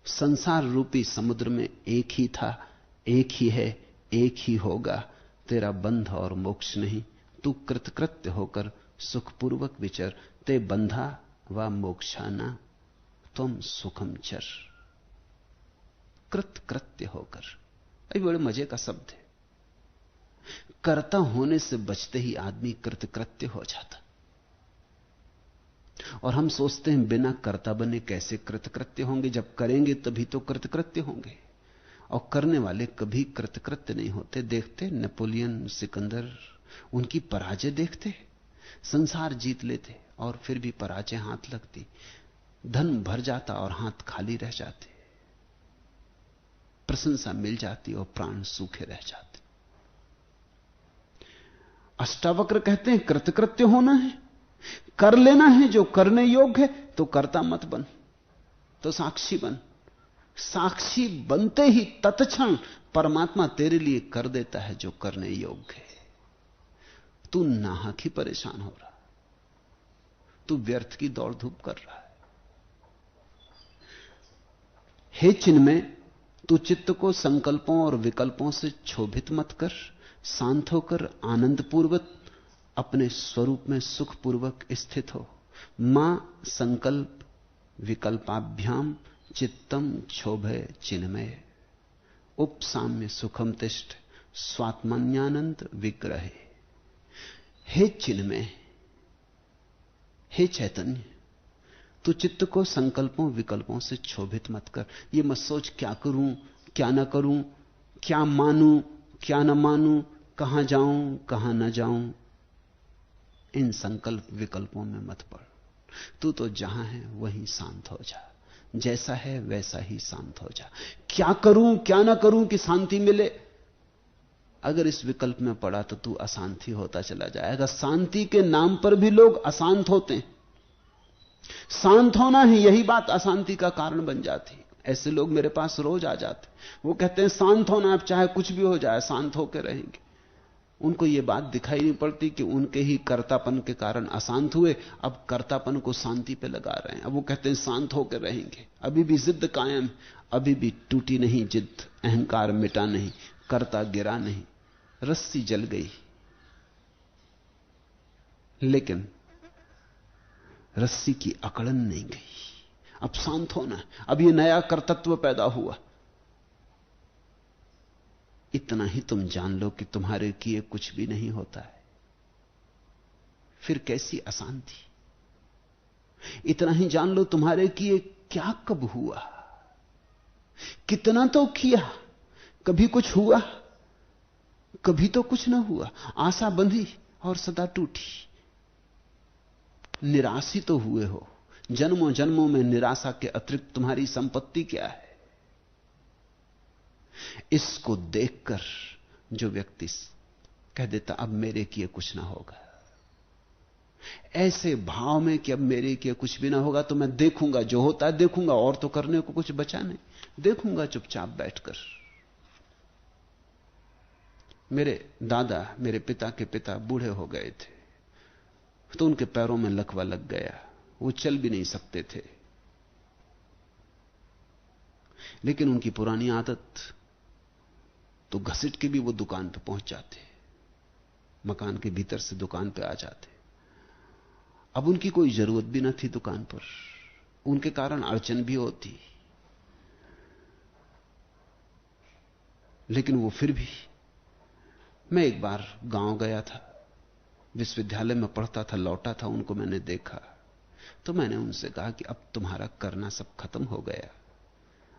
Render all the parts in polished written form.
संसार रूपी समुद्र में एक ही था, एक ही है, एक ही होगा। तेरा बंध और मोक्ष नहीं, तू कृतकृत्य होकर सुखपूर्वक विचर। ते बंधा व मोक्षाना तुम सुखम चर। कृतकृत्य होकर, ये बड़े मजे का शब्द है। कर्ता होने से बचते ही आदमी कृतकृत्य हो जाता। और हम सोचते हैं बिना कर्ता बने कैसे कृतकृत्य होंगे, जब करेंगे तभी तो कृतकृत्य होंगे। और करने वाले कभी कृतकृत्य नहीं होते। देखते नेपोलियन, सिकंदर, उनकी पराजय देखते, संसार जीत लेते और फिर भी पराजय हाथ लगती, धन भर जाता और हाथ खाली रह जाते, प्रशंसा मिल जाती और प्राण सूखे रह जाते। अष्टावक्र कहते हैं कृतकृत्य होना है, कर लेना है जो करने योग्य है, तो कर्ता मत बन, तो साक्षी बन। साक्षी बनते ही तत्क्षण परमात्मा तेरे लिए कर देता है जो करने योग्य है। तू नाहक ही परेशान हो रहा, तू व्यर्थ की दौड़ धूप कर रहा है। हे चिन्मय, तू चित्त को संकल्पों और विकल्पों से क्षोभित मत कर, शांत होकर आनंदपूर्वक अपने स्वरूप में सुखपूर्वक स्थित हो। मां संकल्प विकल्पाभ्याम चित्तम क्षोभय चिन्मय। उपसाम्य सुखम तिष्ठ स्वात्मन्यानंद विग्रहे। हे चिन्मय, हे चैतन्य, तू चित्त को संकल्पों विकल्पों से क्षोभित मत कर। ये मत सोच क्या करूं, क्या ना करूं, क्या मानूं, क्या ना मानूं, कहां जाऊं, कहां ना जाऊं। इन संकल्प विकल्पों में मत पड़। तू तो जहां है वहीं शांत हो जा, जैसा है वैसा ही शांत हो जा। क्या करूं, क्या ना करूं कि शांति मिले, अगर इस विकल्प में पड़ा तो तू अशांति होता चला जाएगा। शांति के नाम पर भी लोग अशांत होते हैं। शांत होना ही यही बात अशांति का कारण बन जाती। ऐसे लोग मेरे पास रोज आ जाते, वो कहते हैं शांत होना, अब चाहे कुछ भी हो जाए शांत होकर रहेंगे। उनको यह बात दिखाई नहीं पड़ती कि उनके ही कर्तापन के कारण अशांत हुए, अब कर्तापन को शांति पे लगा रहे हैं। अब वो कहते हैं शांत होकर रहेंगे। अभी भी जिद कायम, अभी भी टूटी नहीं जिद, अहंकार मिटा नहीं, कर्ता गिरा नहीं, रस्सी जल गई, लेकिन रस्सी की अकड़न नहीं गई। अब शांत होना, अब यह नया कर्तत्व पैदा हुआ। इतना ही तुम जान लो कि तुम्हारे किए कुछ भी नहीं होता है, फिर कैसी अशांति। इतना ही जान लो तुम्हारे किए क्या कब हुआ, कितना तो किया, कभी कुछ हुआ, कभी तो कुछ ना हुआ। आशा बंधी और सदा टूटी। निराशी तो हुए हो, जन्मों जन्मों में निराशा के अतिरिक्त तुम्हारी संपत्ति क्या है? इसको देखकर जो व्यक्ति कह देता अब मेरे किए कुछ ना होगा, ऐसे भाव में कि अब मेरे किए कुछ भी ना होगा, तो मैं देखूंगा, जो होता है देखूंगा, और तो करने को कुछ बचा नहीं, देखूंगा चुपचाप बैठकर। मेरे दादा, मेरे पिता के पिता बूढ़े हो गए थे, तो उनके पैरों में लकवा लग गया, वो चल भी नहीं सकते थे। लेकिन उनकी पुरानी आदत, तो घसीट के भी वो दुकान पे पहुंच जाते, मकान के भीतर से दुकान पे आ जाते। अब उनकी कोई जरूरत भी न थी दुकान पर, उनके कारण अड़चन भी होती, लेकिन वो फिर भी। मैं एक बार गांव गया था, विश्वविद्यालय में पढ़ता था, लौटा था, उनको मैंने देखा, तो मैंने उनसे कहा कि अब तुम्हारा करना सब खत्म हो गया,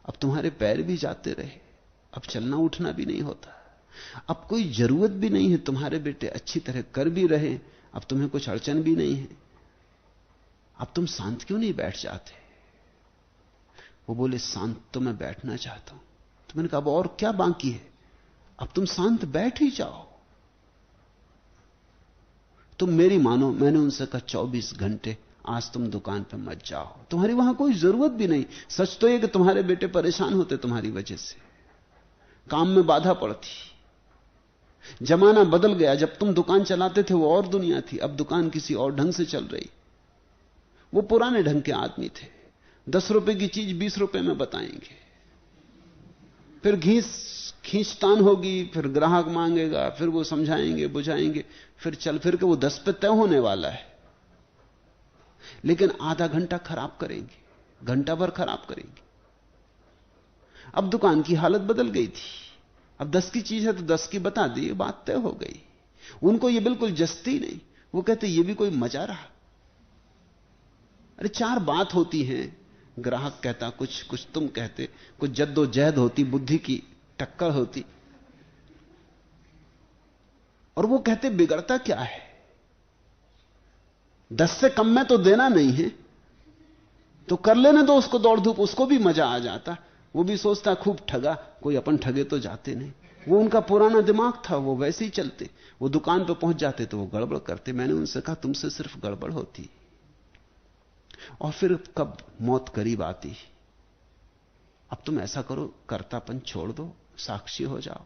अब तुम्हारे पैर भी जाते रहे, अब चलना उठना भी नहीं होता, अब कोई जरूरत भी नहीं है, तुम्हारे बेटे अच्छी तरह कर भी रहे, अब तुम्हें कुछ अड़चन भी नहीं है, अब तुम शांत क्यों नहीं बैठ जाते? वो बोले शांत तो मैं बैठना चाहता हूं। तो मैंने कहा अब और क्या बाकी है, अब तुम शांत बैठ ही जाओ। तुम मेरी मानो, मैंने उनसे कहा 24 घंटे आज तुम दुकान पे मत जाओ, तुम्हारी वहां कोई जरूरत भी नहीं। सच तो यह कि तुम्हारे बेटे परेशान होते तुम्हारी वजह से, काम में बाधा पड़ती। जमाना बदल गया, जब तुम दुकान चलाते थे वो और दुनिया थी, अब दुकान किसी और ढंग से चल रही। वो पुराने ढंग के आदमी थे, 10 रुपए की चीज 20 रुपए में बताएंगे, फिर खींचतान होगी, फिर ग्राहक मांगेगा, फिर वो समझाएंगे बुझाएंगे, फिर चल फिर के वो 10 पे तय होने वाला है। लेकिन आधा घंटा खराब करेंगे, घंटा भर खराब करेंगे। अब दुकान की हालत बदल गई थी, अब 10 की चीज है तो 10 की बता दी, बात तय हो गई। उनको ये बिल्कुल जस्ती नहीं, वो कहते ये भी कोई मजा रहा। अरे 4 बात होती हैं, ग्राहक कहता कुछ, कुछ तुम कहते, कुछ जद्दोजहद होती, बुद्धि की टक्कर होती, और वो कहते बिगड़ता क्या है, 10 से कम में तो देना नहीं है, तो कर लेने दो उसको दौड़ धूप, उसको भी मजा आ जाता, वो भी सोचता खूब ठगा, कोई अपन ठगे तो जाते नहीं। वो उनका पुराना दिमाग था, वो वैसे ही चलते। वो दुकान पे पहुंच जाते तो वो गड़बड़ करते। मैंने उनसे कहा तुमसे सिर्फ गड़बड़ होती, और फिर कब मौत करीब आती। अब तुम ऐसा करो, कर्तापन छोड़ दो, साक्षी हो जाओ।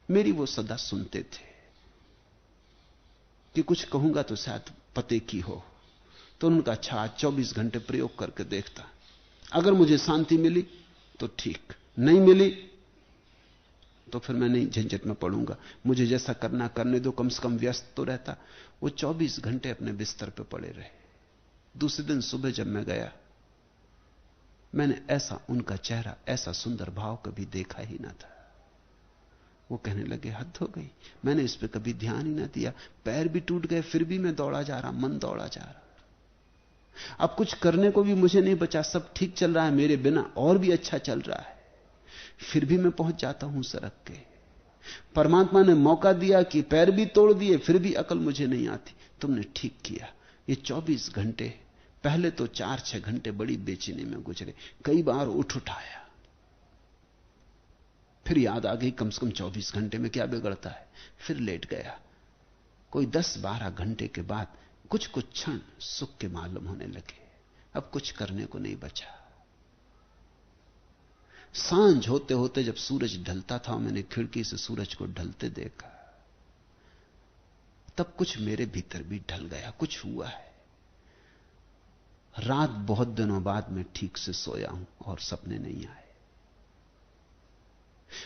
मेरी वो सदा सुनते थे कि कुछ कहूंगा तो शायद पते की हो, तो उनका अच्छा 24 घंटे प्रयोग करके देखता। अगर मुझे शांति मिली तो ठीक, नहीं मिली तो फिर मैं नहीं झंझट में पड़ूंगा, मुझे जैसा करना करने दो, कम से कम व्यस्त तो रहता। वो 24 घंटे अपने बिस्तर पे पड़े रहे। दूसरे दिन सुबह जब मैं गया, मैंने ऐसा उनका चेहरा, ऐसा सुंदर भाव कभी देखा ही ना था। वो कहने लगे हद हो गई, मैंने इस पे कभी ध्यान ही ना दिया, पैर भी टूट गए फिर भी मैं दौड़ा जा रहा, मन दौड़ा जा रहा। अब कुछ करने को भी मुझे नहीं बचा, सब ठीक चल रहा है मेरे बिना, और भी अच्छा चल रहा है, फिर भी मैं पहुंच जाता हूं सरक के। परमात्मा ने मौका दिया कि पैर भी तोड़ दिए, फिर भी अकल मुझे नहीं आती। तुमने ठीक किया। ये 24 घंटे, पहले तो 4-6 घंटे बड़ी बेचैनी में गुजरे, कई बार उठाया, फिर याद आ गई कम से कम 24 घंटे में क्या बिगड़ता है, फिर लेट गया। कोई 10-12 घंटे के बाद कुछ कुछ क्षण सुख के मालूम होने लगे। अब कुछ करने को नहीं बचा। सांझ होते होते जब सूरज ढलता था, मैंने खिड़की से सूरज को ढलते देखा, तब कुछ मेरे भीतर भी ढल गया, कुछ हुआ है। रात बहुत दिनों बाद मैं ठीक से सोया हूं और सपने नहीं आए।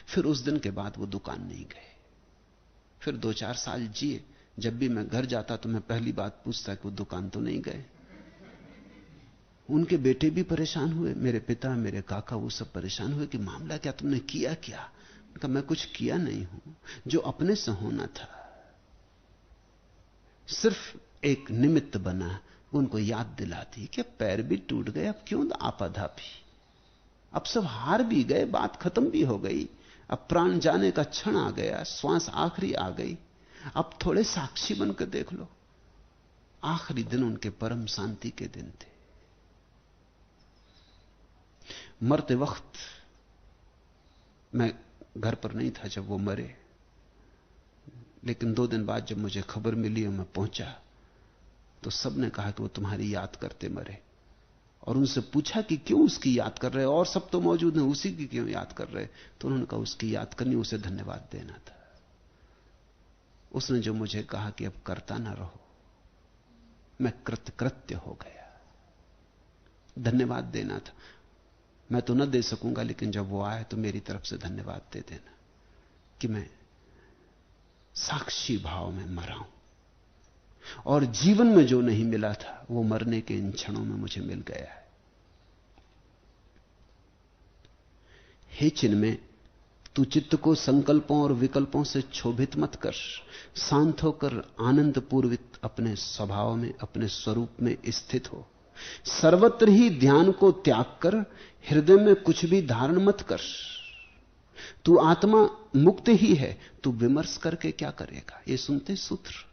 फिर उस दिन के बाद वो दुकान नहीं गए। फिर 2-4 साल जिए। जब भी मैं घर जाता तो मैं पहली बात पूछता कि वो दुकान तो नहीं गए। उनके बेटे भी परेशान हुए, मेरे पिता, मेरे काका, वो सब परेशान हुए कि मामला क्या, तुमने किया क्या? मैं कुछ किया नहीं हूं, जो अपने से होना था सिर्फ एक निमित्त बना, उनको याद दिलाती कि पैर भी टूट गए, अब क्यों आपाधापी, अब सब हार भी गए, बात खत्म भी हो गई, अब प्राण जाने का क्षण आ गया, श्वास आखिरी आ गई, अब थोड़े साक्षी बनकर देख लो। आखिरी दिन उनके परम शांति के दिन थे। मरते वक्त मैं घर पर नहीं था जब वो मरे, लेकिन 2 दिन बाद जब मुझे खबर मिली और मैं पहुंचा तो सबने कहा कि वो तुम्हारी याद करते मरे। और उनसे पूछा कि क्यों उसकी याद कर रहे हो, और सब तो मौजूद हैं, उसी की क्यों याद कर रहे? तो उन्होंने कहा उसकी याद करनी, उसे धन्यवाद देना था। उसने जो मुझे कहा कि अब करता ना रहो, मैं कृतकृत्य हो गया। धन्यवाद देना था, मैं तो न दे सकूंगा, लेकिन जब वो आए तो मेरी तरफ से धन्यवाद दे देना कि मैं साक्षी भाव में मरा हूं, और जीवन में जो नहीं मिला था वो मरने के इन क्षणों में मुझे मिल गया है। हे चिन्मय, तू चित्त को संकल्पों और विकल्पों से क्षोभित मत कर, शांत होकर आनंद पूर्वित अपने स्वभाव में, अपने स्वरूप में स्थित हो। सर्वत्र ही ध्यान को त्याग कर हृदय में कुछ भी धारण मत कर। तू आत्मा मुक्त ही है, तू विमर्श करके क्या करेगा? ये सुनते सूत्र